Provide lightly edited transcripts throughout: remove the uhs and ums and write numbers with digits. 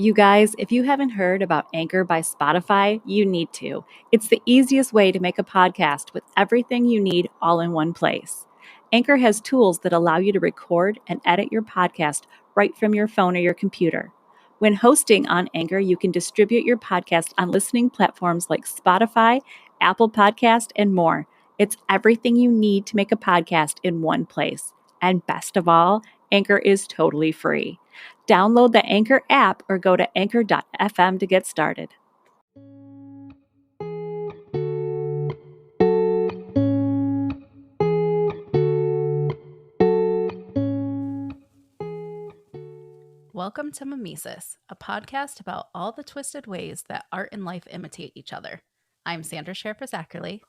You guys, if you haven't heard about Anchor by Spotify, you need to. It's the easiest way to make a podcast with everything you need all in one place. Anchor has tools that allow you to record and edit your podcast right from your phone or your computer. When hosting on Anchor, you can distribute your podcast on listening platforms like Spotify, Apple Podcast, and more. It's everything you need to make a podcast in one place. And best of all, Anchor is totally free. Download the Anchor app or go to anchor.fm to get started. Welcome to Mimesis, a podcast about all the twisted ways that art and life imitate each other. I'm Sandra Schaefer-Zachary.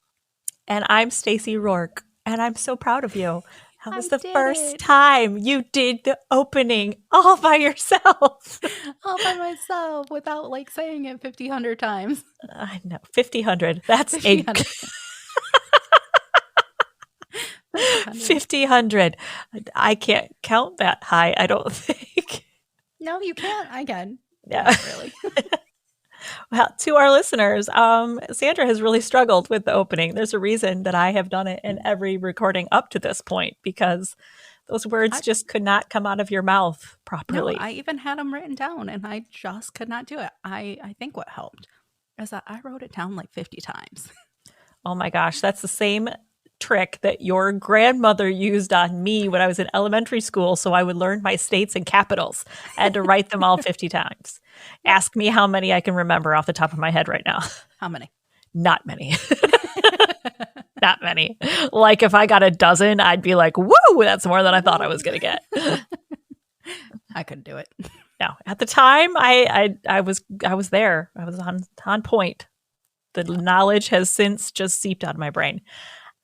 And I'm Stacey Rourke, and I'm so proud of you. That was the did first it. time you did the opening all by yourself. All by myself without saying it 1,500 times. I know, 5,000. That's 1,500. 5,000. I can't count that high, I don't think. No, you can't. I can. Yeah. Not really. Well, to our listeners, Sandra has really struggled with the opening. There's a reason that I have done it in every recording up to this point, because those words just could not come out of your mouth properly. No, I even had them written down, and I just could not do it. I think what helped is that I wrote it down 50 times. Oh my gosh, that's the same trick that your grandmother used on me when I was in elementary school, so I would learn my states and capitals. I had to write them all 50 times. Ask me how many I can remember off the top of my head right now. How many? Not many. Not many. If I got a dozen, I'd be like, woo, that's more than I thought I was going to get. I couldn't do it. No, at the time, I was there. I was on point. The knowledge has since just seeped out of my brain.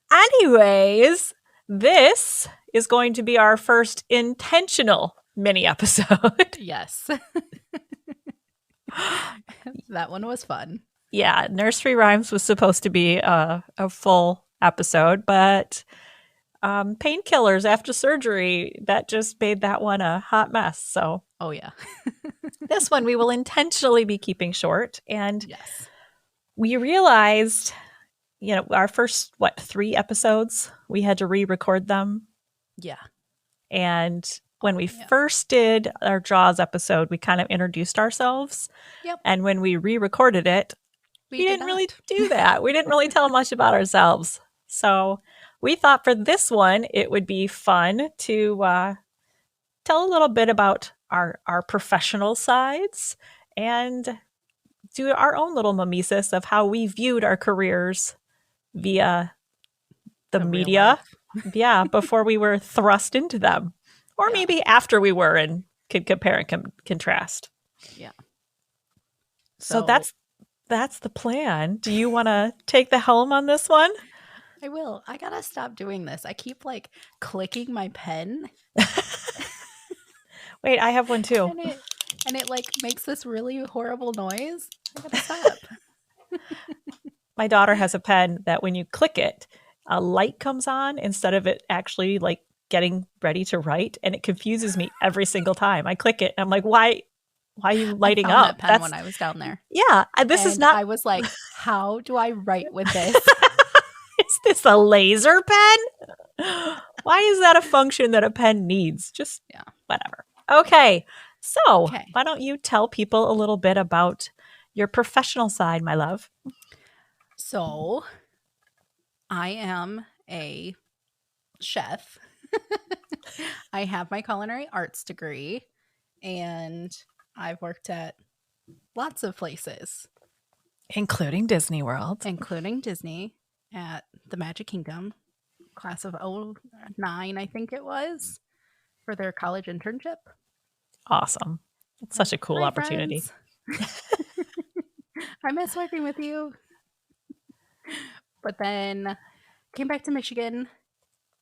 Anyways, this is going to be our first intentional mini episode. Yes. That one was fun. Yeah, Nursery Rhymes was supposed to be a full episode, but painkillers after surgery, that just made that one a hot mess. So, oh yeah. This one we will intentionally be keeping short. And yes, we realized, our first, 3 episodes, we had to re-record them. Yeah. And when we first did our Jaws episode, we kind of introduced ourselves. Yep. And when we re-recorded it, we didn't really do that. We didn't really tell much about ourselves. So we thought for this one, it would be fun to tell a little bit about our professional sides and do our own little mimesis of how we viewed our careers via the media. Yeah, before we were thrust into them. Or maybe after we were and could compare and contrast. Yeah. So that's the plan. Do you want to take the helm on this one? I will. I gotta stop doing this. I keep clicking my pen. Wait, I have one too. And it makes this really horrible noise. I gotta stop. My daughter has a pen that when you click it, a light comes on instead of it actually getting ready to write, and it confuses me every single time. I click it and I'm like, why are you lighting I found up? That pen when I was down there. Yeah, this is not. I was like, how do I write with this? Is this a laser pen? Why is that a function that a pen needs? Just whatever. Okay, so why don't you tell people a little bit about your professional side, my love? So, I am a chef. I have my culinary arts degree, and I've worked at lots of places. Including Disney World. Including Disney, at the Magic Kingdom, class of 2009, I think it was, for their college internship. Awesome. It's such a cool opportunity. I miss working with you. But then came back to Michigan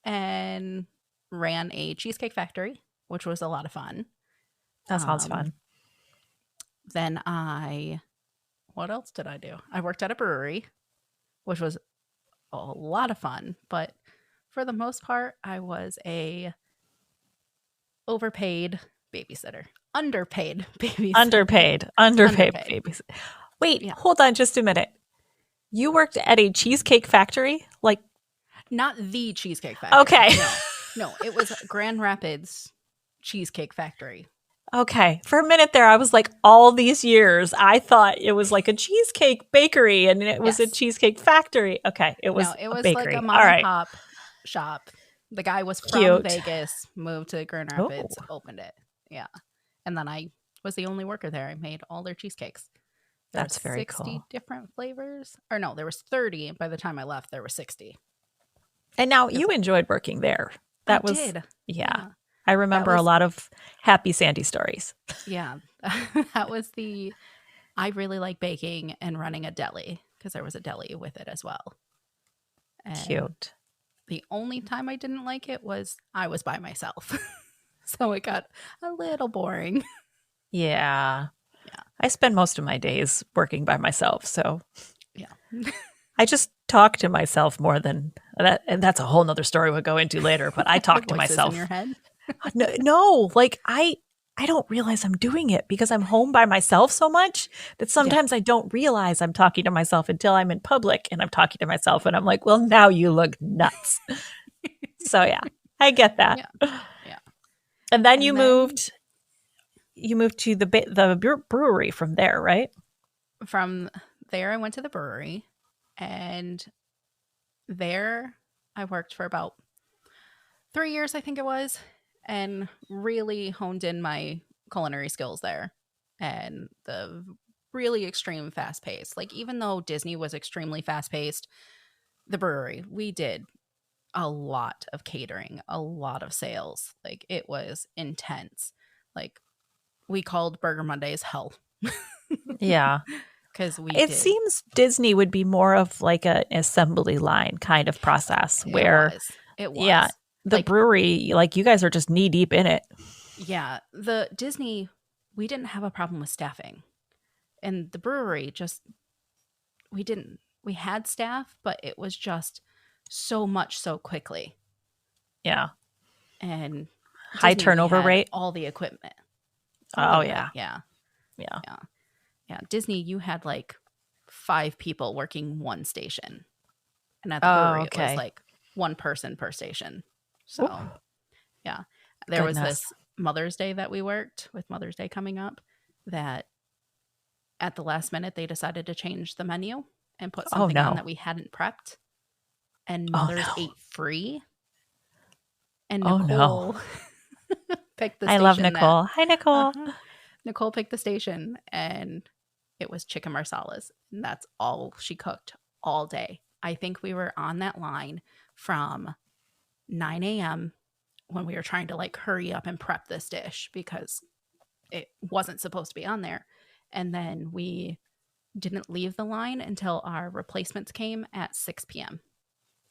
and ran a cheesecake factory, which was a lot of fun. That sounds fun. Then what else did I do? I worked at a brewery, which was a lot of fun. But for the most part, I was a overpaid babysitter. underpaid babysitter. Underpaid babies. Wait, hold on just a minute. You worked at a cheesecake factory? Like, not the Cheesecake Factory. Okay. No, it was Grand Rapids Cheesecake Factory. Okay. For a minute there, I was like, all these years, I thought it was like a cheesecake bakery and it was a cheesecake factory. Okay. It was it was bakery. like a mom and pop shop. The guy was from Cute. Vegas, moved to Grand Rapids, opened it. Yeah. And then I was the only worker there. I made all their cheesecakes. That's very 60 cool. different flavors. Or no, there was 30. By the time I left, there were 60. And now you enjoyed working there. I did. Yeah. I remember a lot of happy Sandy stories. Yeah. That was I really like baking and running a deli because there was a deli with it as well. And cute. The only time I didn't like it was I was by myself. So it got a little boring. Yeah. I spend most of my days working by myself. So yeah. I just talk to myself more than that. And that's a whole nother story we'll go into later. But I talk to myself. In your head? No, like I don't realize I'm doing it because I'm home by myself so much that sometimes I don't realize I'm talking to myself until I'm in public and I'm talking to myself and I'm like, well, now you look nuts. So yeah, I get that. Yeah. And then you moved to the brewery from there, right? From there, I went to the brewery, and there I worked for about 3 years, I think it was, and really honed in my culinary skills there. And the really extreme fast pace. Like, even though Disney was extremely fast paced, the brewery, we did a lot of catering, a lot of sales. Like, it was intense. Like, we called Burger Mondays hell. Yeah. Because it seems Disney would be more of like an assembly line kind of process where it was. Yeah. The brewery, like, you guys are just knee deep in it. Yeah. The Disney, we didn't have a problem with staffing. And the brewery we had staff, but it was just so much so quickly. Yeah. And high turnover rate. All the equipment. Oh, yeah. Yeah. Yeah. Yeah. Disney, you had like 5 people working one station. And at the brewery, it was like one person per station. So, yeah. There was this Mother's Day that we worked with Mother's Day coming up that at the last minute, they decided to change the menu and put something on that we hadn't prepped. And mothers ate free. And Nicole picked the station. I love Nicole. Hi, Nicole. Nicole picked the station, and it was chicken marsalas. And that's all she cooked all day. I think we were on that line from 9 a.m. when we were trying to like hurry up and prep this dish because it wasn't supposed to be on there. And then we didn't leave the line until our replacements came at 6 p.m.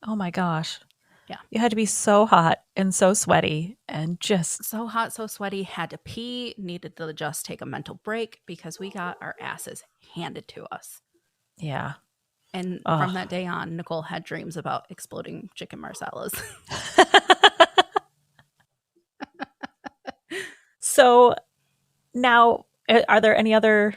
Oh my gosh. Yeah. You had to be so hot and so sweaty and just so hot, so sweaty, had to pee, needed to just take a mental break because we got our asses handed to us. Yeah. And from that day on, Nicole had dreams about exploding chicken marsalas. So now, are there any other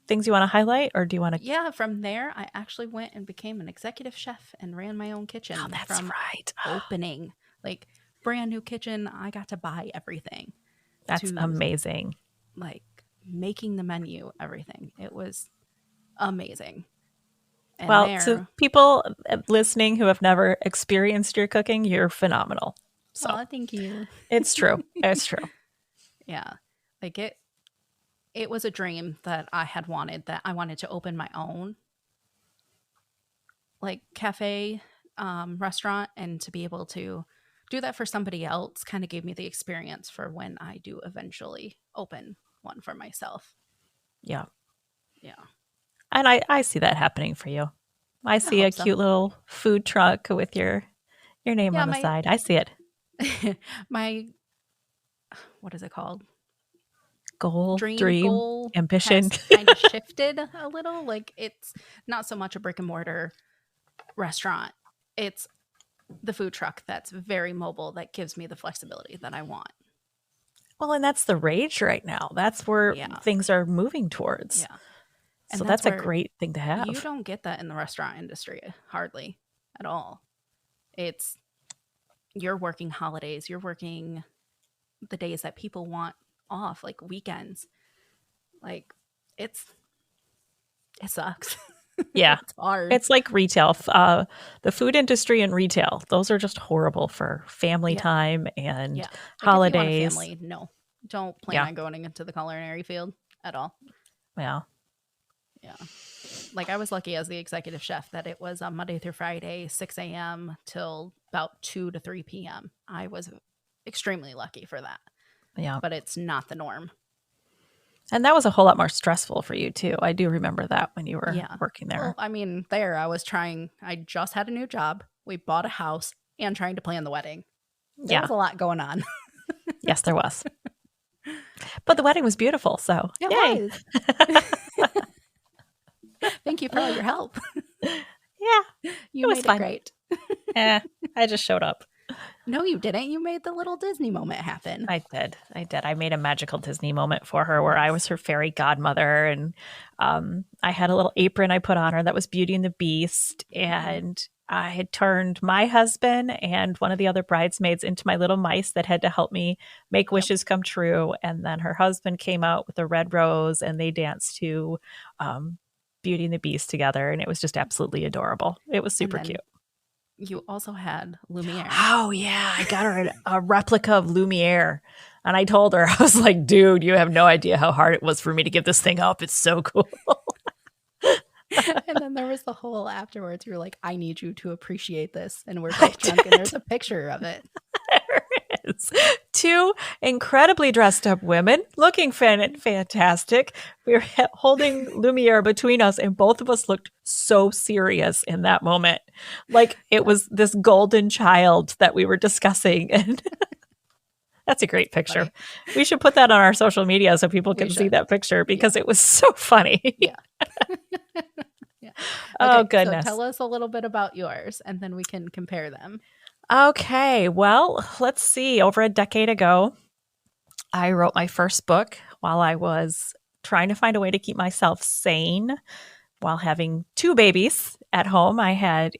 things you want to highlight, or do you want to? Yeah, from there, I actually went and became an executive chef and ran my own kitchen. Oh, that's right. Opening, like, brand new kitchen. I got to buy everything. That's amazing. Like, making the menu, everything. It was amazing. And to people listening who have never experienced your cooking, you're phenomenal. So thank you. It's true. It's true. Yeah. Like, it was a dream that I had wanted, that I wanted to open my own like cafe restaurant, and to be able to do that for somebody else kind of gave me the experience for when I do eventually open one for myself. Yeah. Yeah. And I see that happening for you. I see a cute little food truck with your name on the side. I see it. My, what is it called? Dream, goal, ambition kind of shifted a little. Like, it's not so much a brick and mortar restaurant. It's the food truck that's very mobile, that gives me the flexibility that I want. Well, and that's the rage right now. That's where things are moving towards. Yeah. So that's a great thing to have. You don't get that in the restaurant industry, hardly at all. You're working holidays. You're working the days that people want off, like weekends. Like, it sucks. Yeah. It's hard. It's like retail. The food industry and retail, those are just horrible for family time and holidays. Like if you want a family, no. Don't plan on going into the culinary field at all. Yeah. Yeah. Like, I was lucky as the executive chef that it was Monday through Friday, 6 a.m. till about 2 to 3 p.m. I was extremely lucky for that. Yeah. But it's not the norm. And that was a whole lot more stressful for you, too. I do remember that when you were working there. Well, I mean, I just had a new job. We bought a house and trying to plan the wedding. There was a lot going on. Yes, there was. But the wedding was beautiful, so it was. Thank you for all your help. Yeah. You made it great. I just showed up. No, you didn't. You made the little Disney moment happen. I did. I made a magical Disney moment for her where I was her fairy godmother. And I had a little apron I put on her that was Beauty and the Beast. And I had turned my husband and one of the other bridesmaids into my little mice that had to help me make wishes come true. And then her husband came out with a red rose and they danced to Beauty and the Beast together. And it was just absolutely adorable. It was super cute. You also had Lumiere. Oh, yeah. I got her a replica of Lumiere. And I told her, I was like, dude, you have no idea how hard it was for me to give this thing up. It's so cool. And then there was the whole afterwards. You were like, I need you to appreciate this. And we're both drunk and there's a picture of it. There is. 2 incredibly dressed up women looking fantastic. We were holding Lumiere between us and both of us looked so serious in that moment. Like it was this golden child that we were discussing. And that's a great picture. Funny. We should put that on our social media so people can see that picture because it was so funny. Yeah. Oh, goodness. So tell us a little bit about yours and then we can compare them. Okay. Well, let's see. Over a decade ago, I wrote my first book while I was trying to find a way to keep myself sane while having 2 babies at home. I had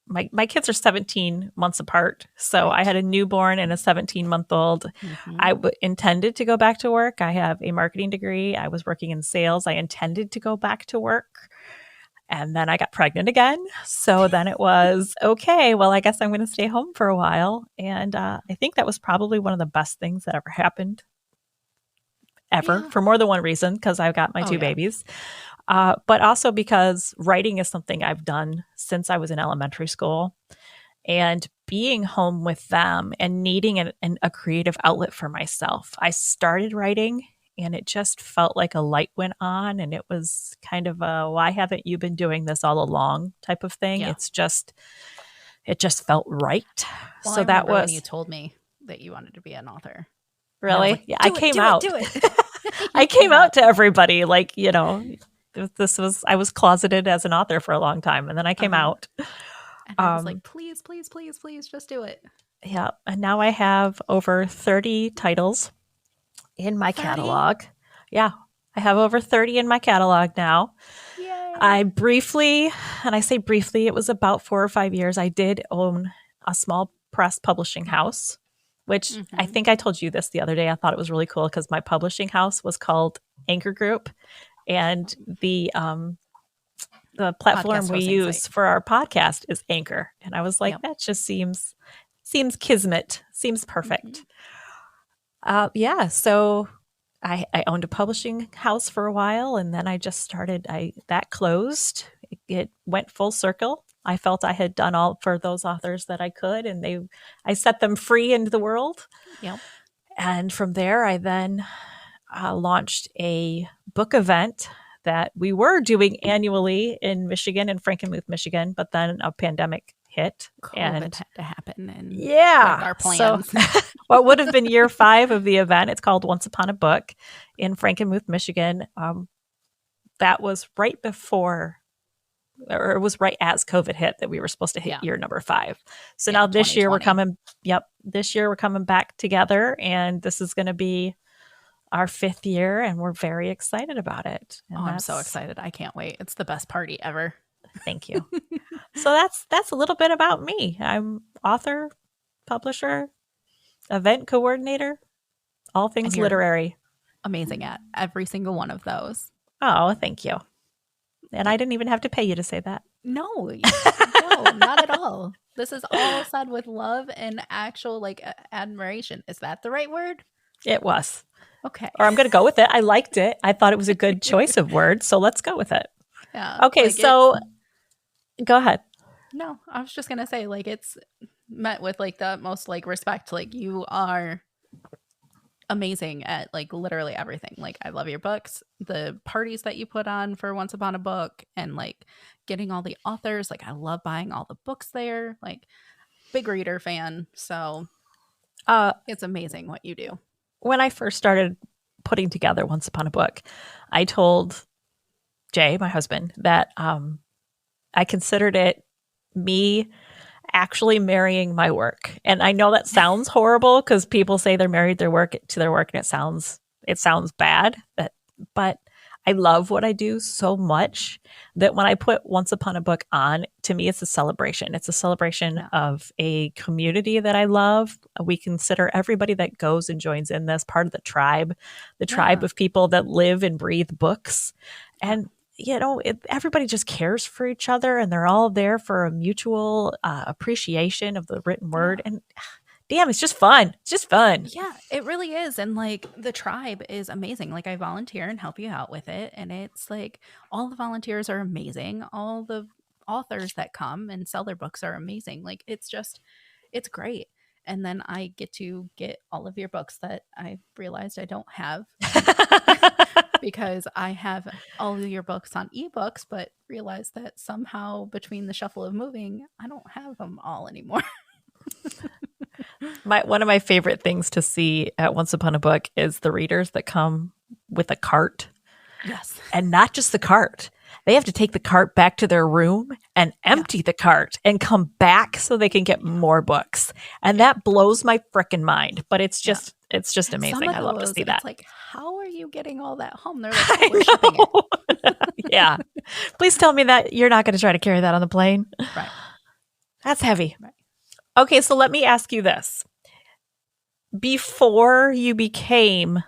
my kids are 17 months apart. So I had a newborn and a 17-month-old. Mm-hmm. I intended to go back to work. I have a marketing degree. I was working in sales. I intended to go back to work. And then I got pregnant again. So then it was, okay, well, I guess I'm going to stay home for a while. And I think that was probably one of the best things that ever happened for more than one reason, because I got my 2 babies. But also because writing is something I've done since I was in elementary school. And being home with them and needing a creative outlet for myself, I started writing. And it just felt like a light went on, and it was kind of a, why haven't you been doing this all along type of thing? Yeah. It just felt right. Well, so that was when you told me that you wanted to be an author. Really? Like, yeah, I came out. Do it. I came out to everybody. Like, I was closeted as an author for a long time, and then I came out. And I was like, please, please, please, please, just do it. Yeah, and now I have over 30 titles in my catalog. Yeah, I have over 30 in my catalog now. Yay. I briefly, and I say briefly, it was about 4 or 5 years, I did own a small press publishing house, which I think I told you this the other day. I thought it was really cool because my publishing house was called Anchor Group, and the platform we use for our podcast is Anchor. And I was like, that just seems kismet, seems perfect. So I owned a publishing house for a while, and then I just started, that closed. It went full circle. I felt I had done all for those authors that I could, and I set them free into the world. Yep. And from there, I then launched a book event that we were doing annually in Michigan, in Frankenmuth, Michigan, but then a pandemic hit. COVID had to happen and our plans. So what would have been year 5 of the event, it's called Once Upon a Book in Frankenmuth, Michigan. That was right before or it was right as COVID hit that we were supposed to hit year number 5. So now this year 2020. this year we're coming back together, and this is going to be our 5th year, and we're very excited about it. And I'm so excited. I can't wait. It's the best party ever. Thank you. So that's a little bit about me. I'm author, publisher, event coordinator, all things literary. Amazing at every single one of those. Oh, thank you. And I didn't even have to pay you to say that. No, not at all. This is all said with love and actual admiration. Is that the right word? It was. Okay. Or I'm going to go with it. I liked it. I thought it was a good choice of words, so let's go with it. Yeah. Okay, so go ahead. No, I was just going to say it's met with the utmost respect. You are amazing at literally everything. I love your books, the parties that you put on for Once Upon a Book, and getting all the authors. I love buying all the books there. Big reader fan. So it's amazing what you do. When I first started putting together Once Upon a Book, I told Jay, my husband, that I considered it me actually marrying my work. And I know that sounds horrible because people say they're married to their work, and it sounds bad. But I love what I do so much that when I put Once Upon a Book on, to me, it's a celebration. It's a celebration of a community that I love. We consider everybody that goes and joins in this part of the tribe of people that live and breathe books. And everybody just cares for each other, and they're all there for a mutual appreciation of the written word. And damn, it's just fun. It's just fun. Yeah, it really is. And the tribe is amazing. I volunteer and help you out with it. And it's all the volunteers are amazing. All the authors that come and sell their books are amazing. It's great. And then I get to get all of your books that I realized I don't have because I have all of your books on ebooks, but realized that somehow between the shuffle of moving, I don't have them all anymore. One of my favorite things to see at Once Upon a Book is the readers that come with a cart. Yes. And not just the cart. They have to take the cart back to their room and empty the cart and come back so they can get more books. And that blows my frickin' mind. But it's just amazing. I love to see that. It's how are you getting all that home? They're we're shipping it. Yeah. Please tell me that you're not going to try to carry that on the plane. Right. That's heavy. Right. Okay, so let me ask you this. Before you became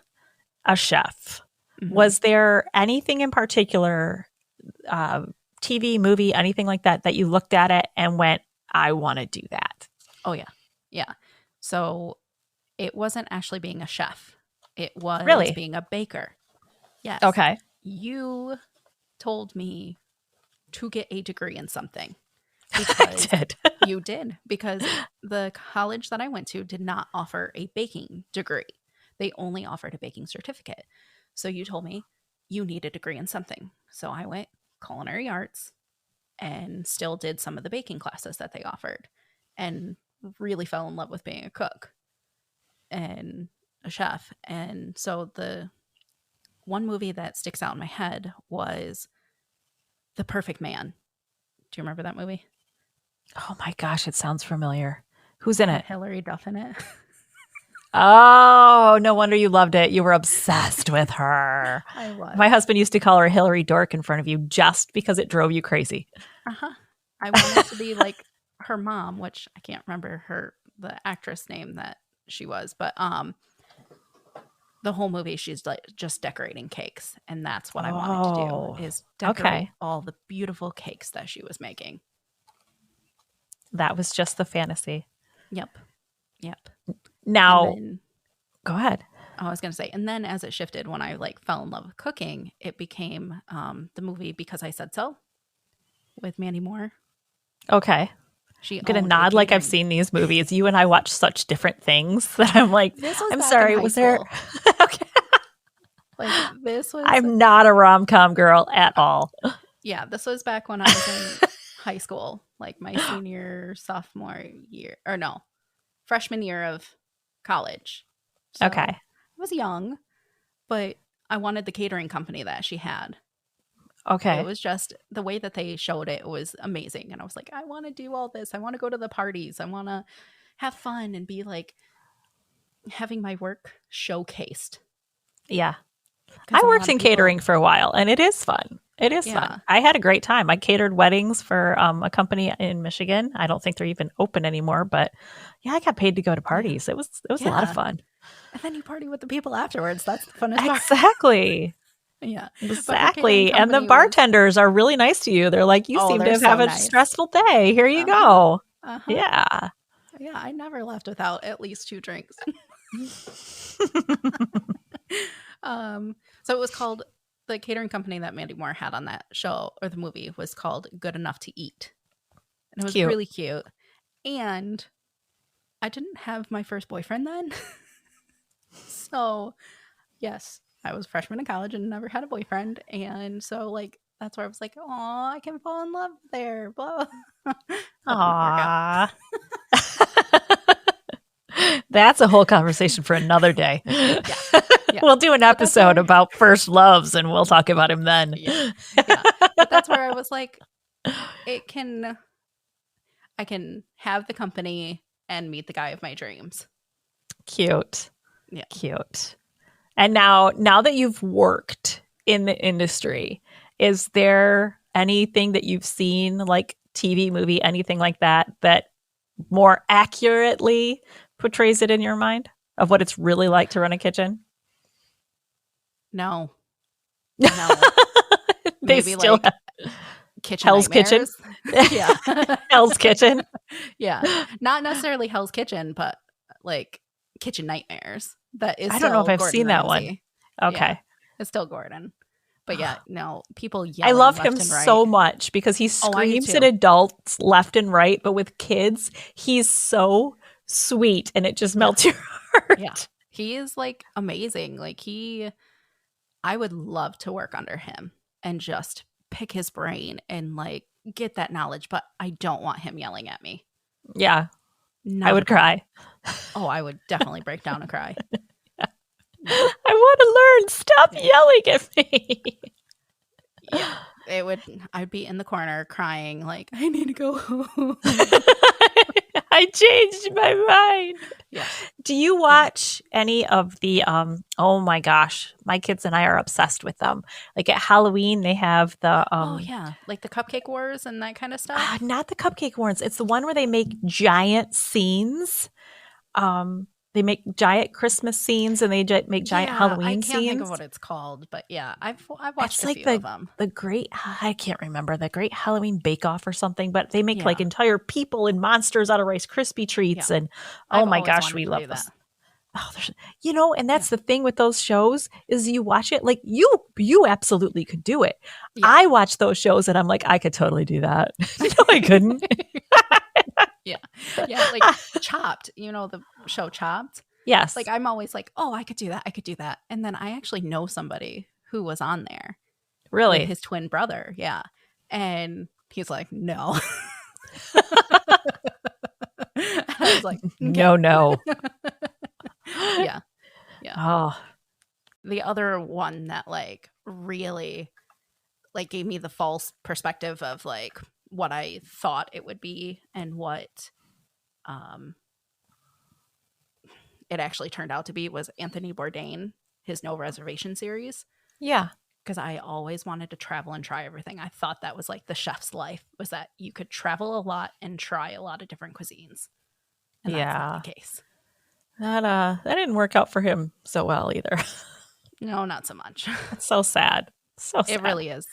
a chef, was there anything in particular, TV, movie, anything like that you looked at it and went, I want to do that? Oh, yeah. Yeah. So it wasn't actually being a chef. It was being a baker. Yes. Okay. You told me to get a degree in something. I did. You did, because the college that I went to did not offer a baking degree. They only offered a baking certificate. So you told me you need a degree in something. So I went culinary arts and still did some of the baking classes that they offered and really fell in love with being a cook and a chef. And so the one movie that sticks out in my head was The Perfect Man. Do you remember that movie? Oh my gosh, it sounds familiar. Who's in it? Hilary Duff in it. Oh, no wonder you loved it. You were obsessed with her. I was. My husband used to call her Hillary Dork in front of you just because it drove you crazy. Uh-huh. I wanted to be like her mom, which I can't remember the actress name that she was, but the whole movie she's just decorating cakes, and that's what I wanted to do, is decorate all the beautiful cakes that she was making. That was just the fantasy. Yep. Now, go ahead. I was going to say, and then as it shifted, when I fell in love with cooking, it became the movie Because I Said So with Mandy Moore. Okay. I'm going to nod like I've seen these movies. You and I watch such different things that I'm like, I'm sorry, was there? Okay. This was. I'm not a rom-com girl at all. Yeah, this was back when I was in high school, my senior, sophomore year, or no, freshman year of college. So okay. I was young, but I wanted the catering company that she had. Okay. It was just the way that they showed it was amazing. And I was like, I want to do all this. I want to go to the parties. I want to have fun and be like having my work showcased. Yeah. I worked in catering for a while, and it is fun. It is fun. I had a great time. I catered weddings for a company in Michigan. I don't think they're even open anymore, but yeah, I got paid to go to parties. It was a lot of fun. And then you party with the people afterwards. That's the funnest part. Exactly. Yeah. Exactly. And the bartenders are really nice to you. They're like, you seem to have a stressful day. Here you go. Yeah. Yeah, I never left without at least 2 drinks. So it was called, the catering company that Mandy Moore had on that show or the movie was called Good Enough to Eat. And it was really cute. And I didn't have my first boyfriend then. So, yes, I was a freshman in college and never had a boyfriend. And so, like, that's where I was like, oh, I can fall in love there. Blah. Aww. That's a whole conversation for another day. Yeah. We'll do an episode about first loves and we'll talk about him then. But that's where I was like, I can have the company and meet the guy of my dreams. Cute. Yeah. Cute. And now that you've worked in the industry, is there anything that you've seen, like TV, movie, anything like that more accurately portrays it in your mind of what it's really like to run a kitchen? No. They Maybe still like have Kitchen Hell's Nightmares. Kitchen. Yeah. Hell's Kitchen. Yeah. Not necessarily Hell's Kitchen, but like Kitchen Nightmares. That is I don't know if I've seen that one. Okay. Yeah, it's still Gordon. But yeah, no, people yelling. I love left him and right. so much because he screams at adults left and right, but with kids, he's so sweet and it just melts your heart. Yeah. He is like amazing. Like I would love to work under him and just pick his brain and like get that knowledge, but I don't want him yelling at me. Yeah. I would cry. Oh, I would definitely break down and cry. I want to learn. Stop yelling at me. Yeah. I'd be in the corner crying like, I need to go home. I changed my mind. Yeah. Do you watch any of the oh my gosh, my kids and I are obsessed with them. Like at Halloween they have the oh yeah, like the Cupcake Wars and that kind of stuff? Not the Cupcake Wars. It's the one where they make giant scenes. They make giant Christmas scenes and they make giant Halloween scenes. I can't think of what it's called, but yeah, I've watched a few of them. The great, I can't remember, the Great Halloween Bake Off or something, but they make like entire people and monsters out of Rice Krispie treats. And oh my gosh, we love this. Oh, and that's the thing with those shows is you watch it like you absolutely could do it. Yeah. I watch those shows and I'm like, I could totally do that. No, I couldn't. Yeah, like Chopped, the show Chopped? Yes. Like I'm always like, oh, I could do that. And then I actually know somebody who was on there. Really? His twin brother, yeah. And he's like, no. I was like, okay. No. Yeah. Oh. The other one that like really like gave me the false perspective of like what I thought it would be and what it actually turned out to be was Anthony Bourdain, his No Reservation series. Yeah. Because I always wanted to travel and try everything. I thought that was like the chef's life, was that you could travel a lot and try a lot of different cuisines. And that's not the case. That didn't work out for him so well either. No, not so much. It's so sad. So sad. It really is.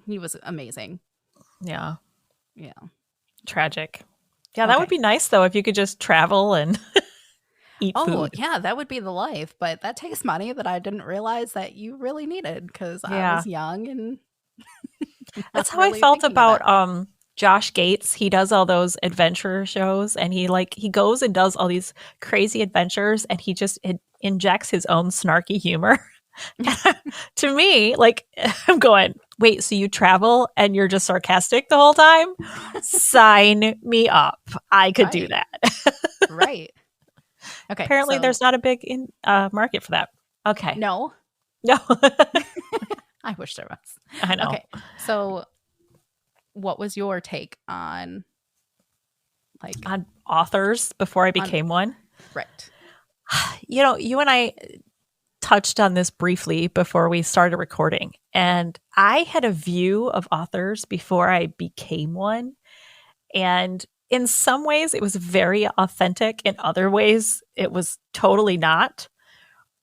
He was amazing. Yeah. Yeah. Tragic. Yeah, that would be nice though if you could just travel and eat food. Oh, yeah, that would be the life, but that takes money that I didn't realize that you really needed because I was young and that's how I felt about Josh Gates. He does all those adventure shows and he goes and does all these crazy adventures and he just injects his own snarky humor. To me, like I'm going, wait, so you travel and you're just sarcastic the whole time? Sign me up. I could do that. Right. Okay. Apparently there's not a big market for that. Okay. No. I wish there was. I know. Okay, so what was your take on authors before I became one? Right. You and I touched on this briefly before we started recording, and I had a view of authors before I became one. And in some ways, it was very authentic. In other ways, it was totally not.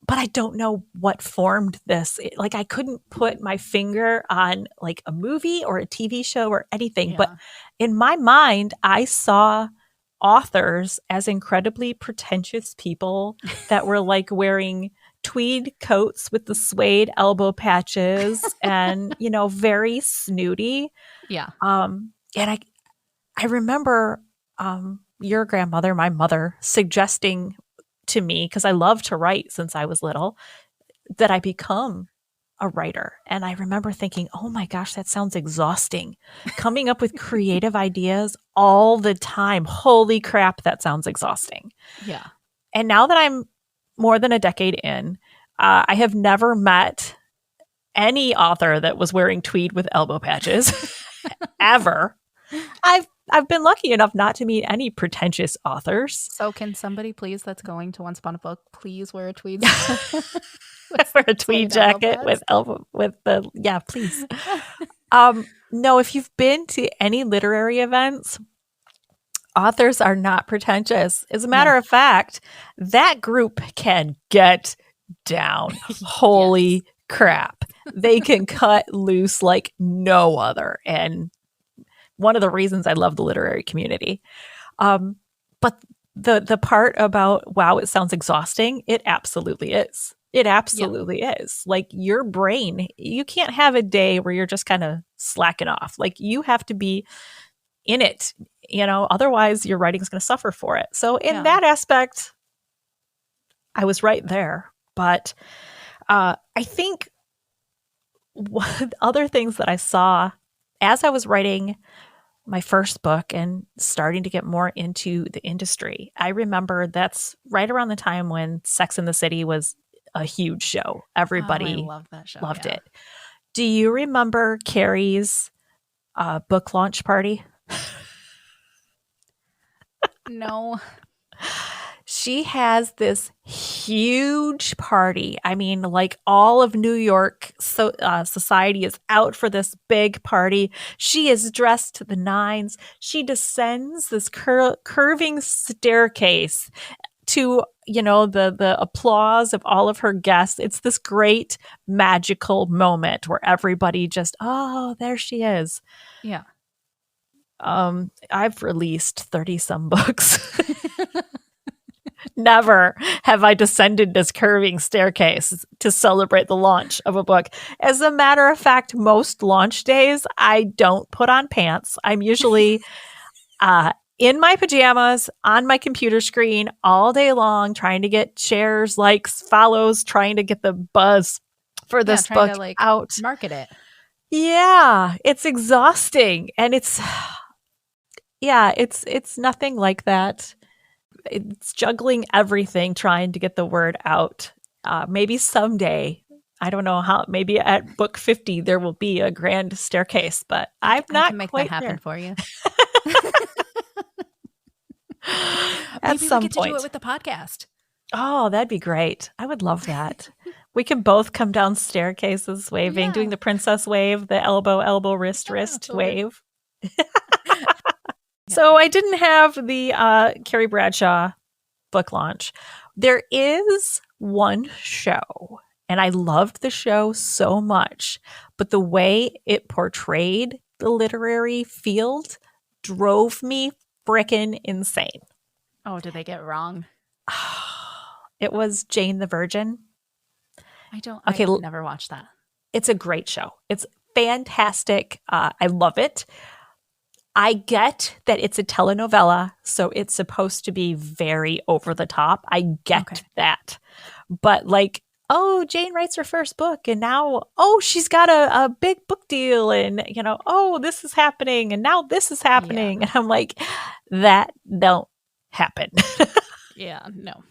But I don't know what formed this. I couldn't put my finger on like a movie or a TV show or anything. Yeah. But in my mind, I saw authors as incredibly pretentious people that were like wearing tweed coats with the suede elbow patches and, very snooty. Yeah. And I remember your grandmother, my mother, suggesting to me, because I love to write since I was little, that I become a writer. And I remember thinking, oh my gosh, that sounds exhausting. Coming up with creative ideas all the time. Holy crap, that sounds exhausting. Yeah. And now that I'm more than a decade in, I have never met any author that was wearing tweed with elbow patches ever. I've been lucky enough not to meet any pretentious authors. So can somebody please that's going to Once Upon a Book please wear a tweed wear a tweed jacket with please. No, if you've been to any literary events, authors are not pretentious. As a matter of fact, that group can get down. Holy crap. They can cut loose like no other. And one of the reasons I love the literary community. But the part about, wow, it sounds exhausting, it absolutely is. It absolutely is. Like your brain, you can't have a day where you're just kind of slacking off. Like you have to be in it, otherwise your writing's going to suffer for it. So in that aspect, I was right there. But I think other things that I saw as I was writing my first book and starting to get more into the industry, I remember that's right around the time when Sex and the City was a huge show. Everybody loved that show. Loved it. Do you remember Carrie's book launch party? No. She has this huge party. I mean, like all of New York society is out for this big party. She is dressed to the nines. She descends this curving staircase to, the applause of all of her guests. It's this great magical moment where everybody just, oh, there she is. Yeah. I've released 30 some books. Never have I descended this curving staircase to celebrate the launch of a book. As a matter of fact, most launch days, I don't put on pants. I'm usually in my pajamas on my computer screen all day long, trying to get shares, likes, follows, trying to get the buzz for this book out. Market it. Yeah, it's exhausting. And it's nothing like that. It's juggling everything, trying to get the word out. Maybe someday, I don't know how, maybe at book 50, there will be a grand staircase, but I can make quite that happen there. for you. At some we get point. to do it with the podcast. Oh, that'd be great. I would love that. We can both come down staircases waving, doing the princess wave, the elbow, wrist wave. So I didn't have the Carrie Bradshaw book launch. There is one show, and I loved the show so much, but the way it portrayed the literary field drove me frickin' insane. Oh, did they get it wrong? It was Jane the Virgin. I've never watched that. It's a great show. It's fantastic. I love it. I get that it's a telenovela, so it's supposed to be very over the top. I get that. But Jane writes her first book and now, she's got a big book deal and, this is happening and now this is happening. And I'm like, that don't happen. Yeah, no.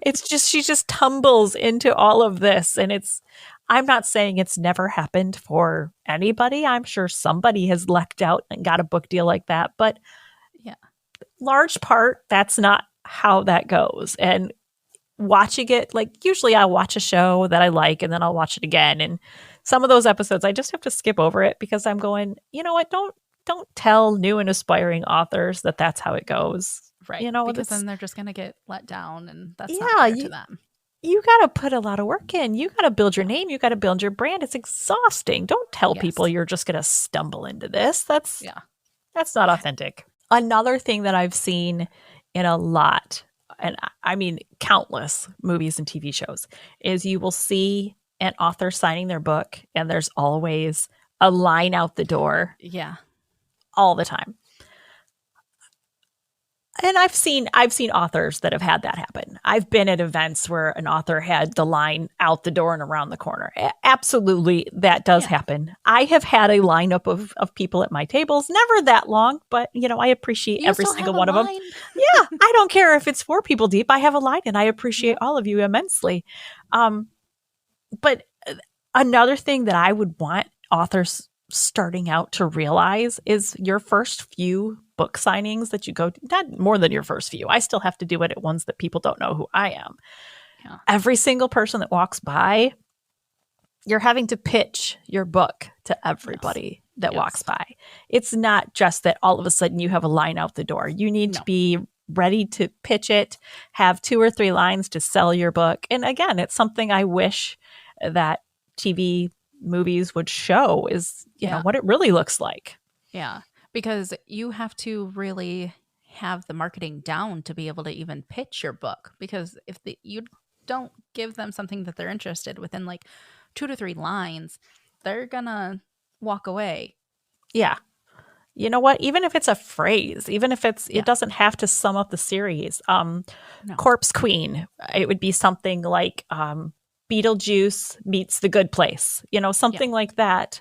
It's just, she just tumbles into all of this and it's, I'm not saying it's never happened for anybody. I'm sure somebody has lucked out and got a book deal like that. But yeah, large part, that's not how that goes. And watching it, like usually I'll watch a show that I like and then I'll watch it again. And some of those episodes I just have to skip over it because I'm going, you know what, don't tell new and aspiring authors that that's how it goes. right. You know, because then they're just going to get let down, and that's not yeah, fair to them. you got to put a lot of work in. You got to build your name. You got to build your brand. It's exhausting. Don't tell people you're just going to stumble into this. That's not authentic. Another thing that I've seen in a lot, and I mean countless movies and TV shows, is you will see an author signing their book and there's always a line out the door. Yeah. All the time. And I've seen authors that have had that happen. I've been at events where an author had the line out the door and around the corner. Absolutely, that does happen. I have had a lineup of people at my tables, never that long, but you know, I appreciate every single one of them. Yeah, I don't care if it's 4 people deep. I have a line, and I appreciate all of you immensely. But another thing that I would want authors starting out to realize is your first few book signings that you go to, not more than your first few. I still have to do it at ones that people don't know who I am. Yeah. Every single person that walks by, you're having to pitch your book to everybody that walks by. It's not just that all of a sudden you have a line out the door. You need to be ready to pitch it, have 2 or 3 lines to sell your book. And again, it's something I wish that TV movies would show is, you know, what it really looks like. Yeah. Because you have to really have the marketing down to be able to even pitch your book. Because if you don't give them something that they're interested within like 2 to 3 lines, they're gonna walk away. Yeah. You know what? Even if it's a phrase, even if it doesn't have to sum up the series. Corpse Queen, it would be something like Beetlejuice meets The Good Place. You know, something like that.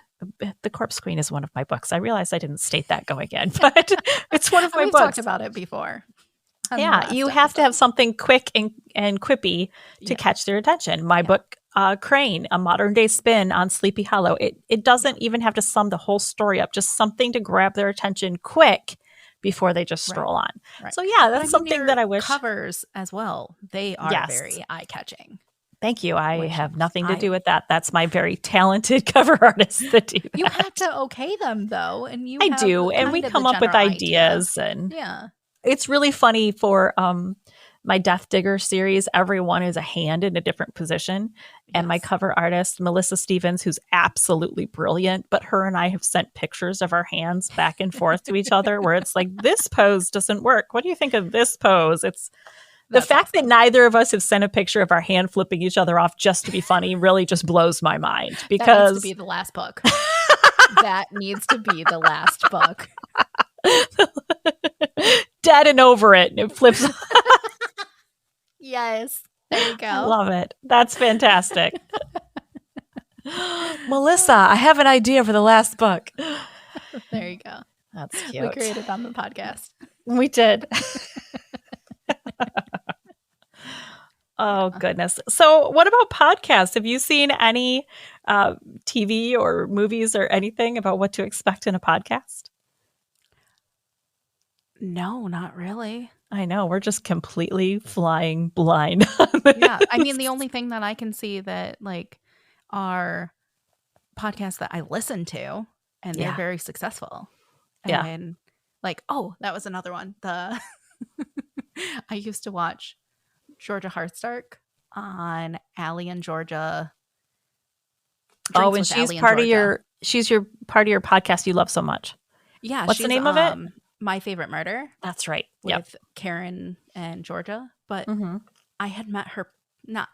The Corpse Queen is one of my books. I realized I didn't state that going in, but it's one of my books. We've talked about it before. Yeah, you have to have something quick and quippy to catch their attention. My book, Crane, a modern day spin on Sleepy Hollow. It doesn't even have to sum the whole story up, just something to grab their attention quick before they just stroll on. Right. So yeah, that's something that I wish. Covers as well. They are very eye-catching. Thank you. I have nothing to do with that. That's my very talented cover artists that do that. You have to okay them though, and I do, and we come up with ideas, and it's really funny for my Death Digger series. Everyone is a hand in a different position, and my cover artist Melissa Stevens, who's absolutely brilliant, but her and I have sent pictures of our hands back and forth to each other, where it's like, this pose doesn't work. What do you think of this pose? It's the fact that neither of us have sent a picture of our hand flipping each other off just to be funny really just blows my mind. Because that needs to be the last book. That needs to be the last book. Dead and over it. And it flips. Yes. There you go. I love it. That's fantastic. Melissa, I have an idea for the last book. There you go. That's cute. We created on the podcast. We did. Oh, goodness. So what about podcasts? Have you seen any TV or movies or anything about what to expect in a podcast? No, not really. I know. We're just completely flying blind. Yeah. I mean, the only thing that I can see that like are podcasts that I listen to, and they're very successful. And like, oh, that was another one. I used to watch Georgia Hardstark on Allie and Georgia. Oh, and she's part of your podcast you love so much. Yeah. What's the name of it? My Favorite Murder. That's right. With Karen and Georgia. But I had not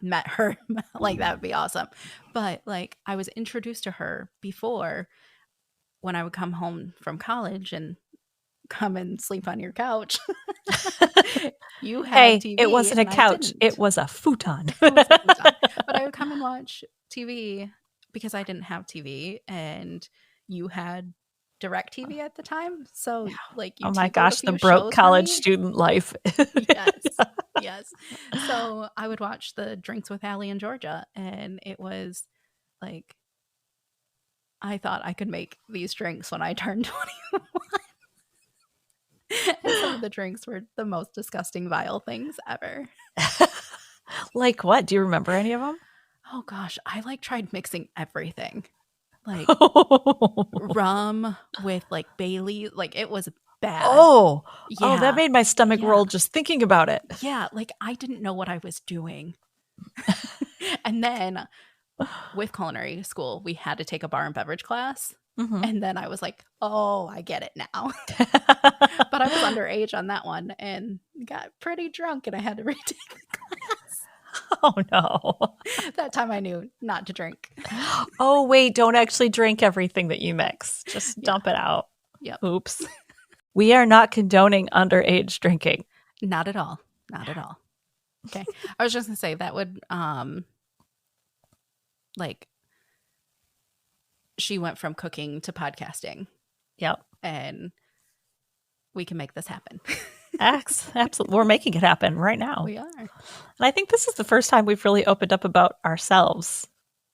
met her, like that would be awesome. But like I was introduced to her before when I would come home from college and come and sleep on your couch. You had TV. It wasn't a couch. It was a futon. But I would come and watch TV because I didn't have TV, and you had direct TV at the time. So like, oh my gosh, the broke college student life. Yes. So I would watch the Drinks with Allie and Georgia, and it was Like, I thought I could make these drinks when I turned 21. And some of the drinks were the most disgusting, vile things ever. Like what? Do you remember any of them? Oh gosh, I like tried mixing everything. Like rum with like Bailey. Like it was bad. Oh, yeah. that made my stomach roll just thinking about it. Yeah, like I didn't know what I was doing. And then with culinary school, we had to take a bar and beverage class. Mm-hmm. And then I was like, oh, I get it now. But I was underage on that one and got pretty drunk and I had to retake the class. Oh, no. That time I knew not to drink. Oh, wait, don't actually drink everything that you mix. Just dump it out. Yep. Oops. We are not condoning underage drinking. Not at all. Not at all. Okay. I was just going to say that would, like, she went from cooking to podcasting. Yep. And we can make this happen. Absolutely. We're making it happen right now. We are. And I think this is the first time we've really opened up about ourselves.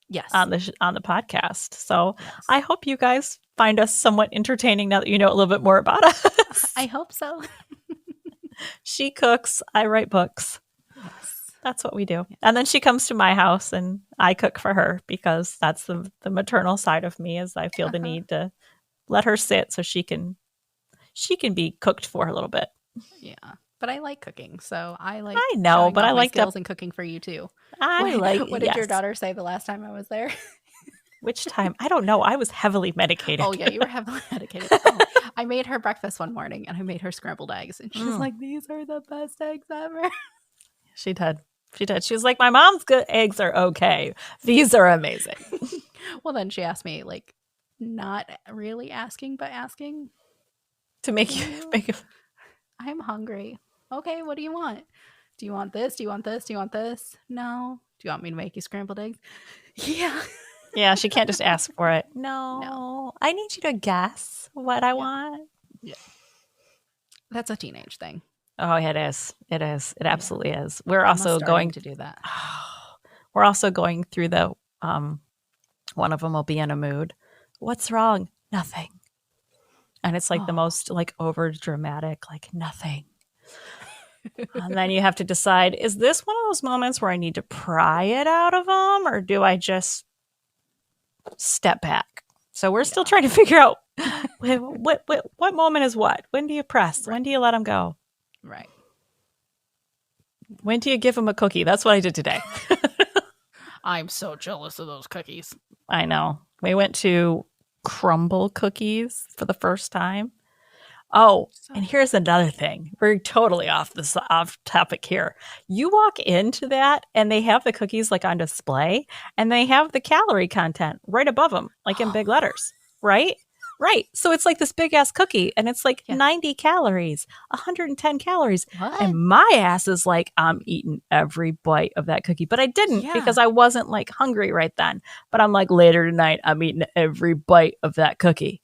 Yes. On the podcast. So I hope you guys find us somewhat entertaining now that you know a little bit more about us. I hope so. She cooks. I write books. Yes. That's what we do. And then she comes to my house and I cook for her because that's the maternal side of me is I feel the need to let her sit so she can be cooked for a little bit. Yeah. But I like cooking, so I know, but I like skills in cooking for you too. What did your daughter say the last time I was there? Which time? I don't know. I was heavily medicated. Oh yeah, you were heavily medicated. Oh, I made her breakfast one morning, and I made her scrambled eggs, and she's like, "These are the best eggs ever." She did. She was like, "My mom's good eggs are okay. These are amazing." Well, then she asked me, like, not really asking, but asking to make you. I'm hungry. Okay, what do you want? Do you want this? Do you want this? Do you want this? No. Do you want me to make you scrambled eggs? Yeah. Yeah, she can't just ask for it. No. I need you to guess what I want. Yeah. That's a teenage thing. Oh, it is. It is. It absolutely is. We're also going to do that. We're also going through the one of them will be in a mood. What's wrong? Nothing. And it's like the most like over dramatic, like nothing. And then you have to decide, is this one of those moments where I need to pry it out of them or do I just step back? So we're still trying to figure out what moment is what? When do you press? Right. When do you let them go? Right. When do you give them a cookie? That's what I did today. I'm so jealous of those cookies. I know. We went to crumble cookies for the first time. Oh, and here's another thing. We're totally off topic here. You walk into that and they have the cookies like on display and they have the calorie content right above them, like in big letters, right? Right. So it's like this big ass cookie and it's like 90 calories, 110 calories. What? And my ass is like, I'm eating every bite of that cookie. But I didn't because I wasn't like hungry right then. But I'm like, later tonight, I'm eating every bite of that cookie.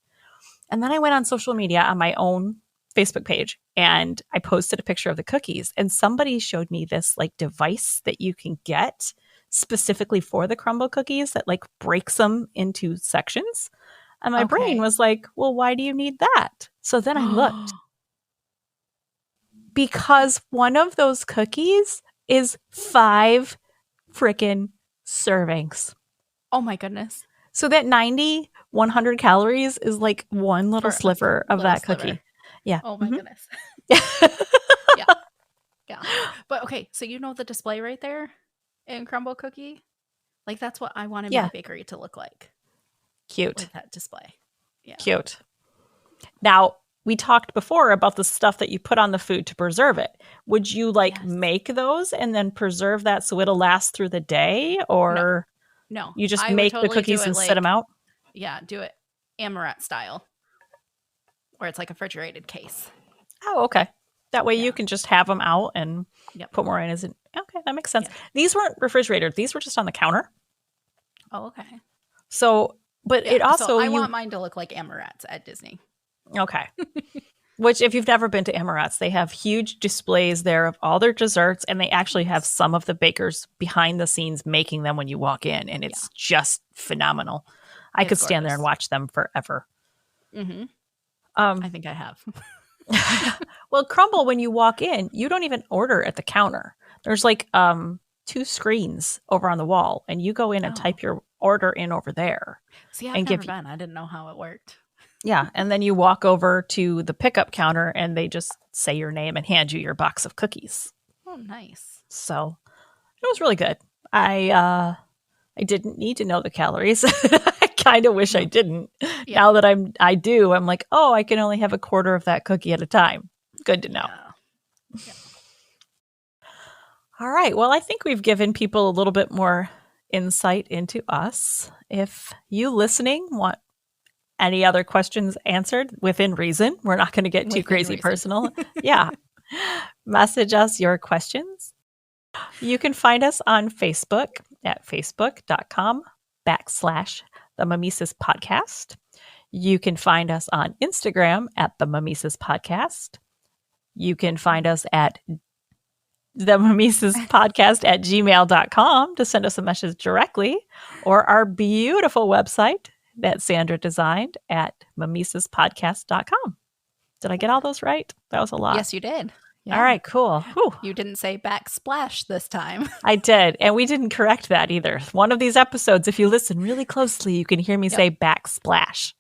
And then I went on social media on my own Facebook page and I posted a picture of the cookies. And somebody showed me this like device that you can get specifically for the crumble cookies that like breaks them into sections. And my brain was like, well, why do you need that? So then I looked. Because one of those cookies is 5 freaking servings. Oh my goodness. So that 90, 100 calories is like one little sliver of that cookie. Yeah. Oh my goodness. Yeah. But okay, so you know the display right there in crumble cookie? Like that's what I wanted my bakery to look like. Cute. With that display. Yeah. Cute. Now, we talked before about the stuff that you put on the food to preserve it. Would you make those and then preserve that so it'll last through the day? Or no. You just make the cookies and set them out? Yeah, do it Amaret style. Where it's like a refrigerated case. Oh, okay. That way you can just have them out and put more in. Okay, that makes sense. Yeah. These weren't refrigerated. These were just on the counter. Oh, okay. So, but it also... So I want mine to look like Amarets at Disney. Okay. Which, if you've never been to Emirates, they have huge displays there of all their desserts, and they actually have some of the bakers behind the scenes making them when you walk in, and it's just phenomenal. I could stand there and watch them forever. Mm-hmm. I think I have. Well, Crumble, when you walk in, you don't even order at the counter. There's like 2 screens over on the wall, and you go in and type your order in over there. See, I've never been. I didn't know how it worked. Yeah, and then you walk over to the pickup counter, and they just say your name and hand you your box of cookies. Oh, nice. So it was really good. I didn't need to know the calories. I kind of wish I didn't. Yeah. Now that I do, I'm like, oh, I can only have a quarter of that cookie at a time. Good to know. Yeah. All right. Well, I think we've given people a little bit more insight into us. If you listening want any other questions answered within reason, we're not going to get too crazy personal. Yeah. Message us your questions. You can find us on Facebook at facebook.com/The Mimesis Podcast. You can find us on Instagram at The Mimesis Podcast. You can find us at The Mimesis Podcast at gmail.com to send us a message directly, or our beautiful website that Sandra designed at mimesispodcast.com. Did I get all those right? That was a lot. Yes, you did. Yeah. All right, cool. Whew. You didn't say backsplash this time. I did. And we didn't correct that either. One of these episodes, if you listen really closely, you can hear me say backsplash.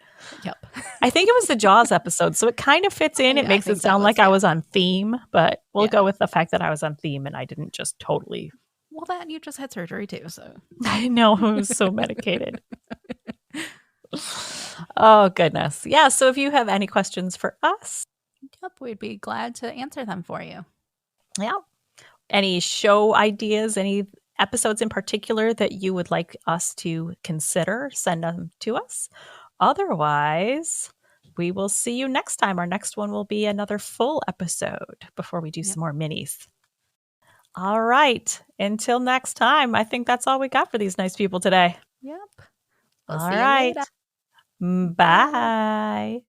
Yep. I think it was the Jaws episode, so it kind of fits in. It makes it sound like I was on theme, but we'll go with the fact that I was on theme and I didn't just totally. Well, that you just had surgery too, so. I know. I was so medicated. Oh, goodness. Yeah. So if you have any questions for us, we'd be glad to answer them for you. Yeah. Any show ideas, any episodes in particular that you would like us to consider, send them to us. Otherwise, we will see you next time. Our next one will be another full episode before we do some more minis. All right. Until next time, I think that's all we got for these nice people today. Yep. All right. Bye.